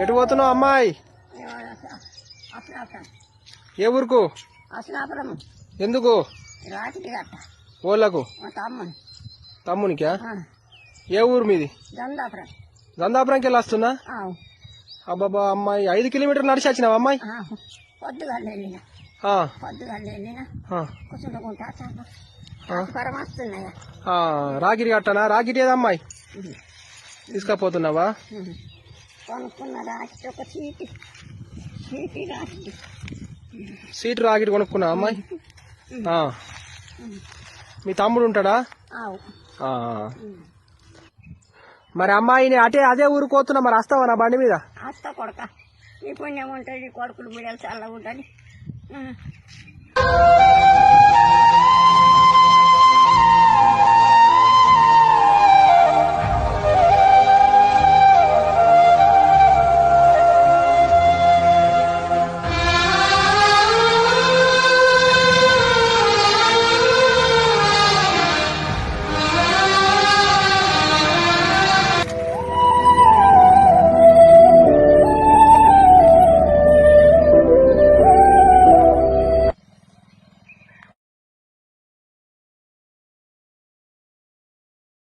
ఎటు పోతున్నావు అమ్మాయి? ఏ ఊరుకు? ఎందుకు? ఓళ్ళకు తమ్మునికా? ఏ ఊరు మీది? గంధాపురంకి వెళ్ళి వస్తున్నా. అబ్బాబా అమ్మాయి 5 కిలోమీటర్లు నడిచి వచ్చినావా అమ్మాయి? రాగిరి కట్టనా? రాగిరి ఏదా అమ్మాయి? తీసుకపోతున్నావా? సీటు రాగిరి కొనుక్కున్నా అమ్మాయి? మీ తమ్ముడు ఉంటాడా? మరి అమ్మాయిని అదే ఊరికి పోతున్నా, మరి వస్తావా నా బండి మీద? వస్తా కొడక, నీ పుణ్యం ఉంటుంది, కొడుకులు బిడ్డలు చల్లగా ఉంటుంది.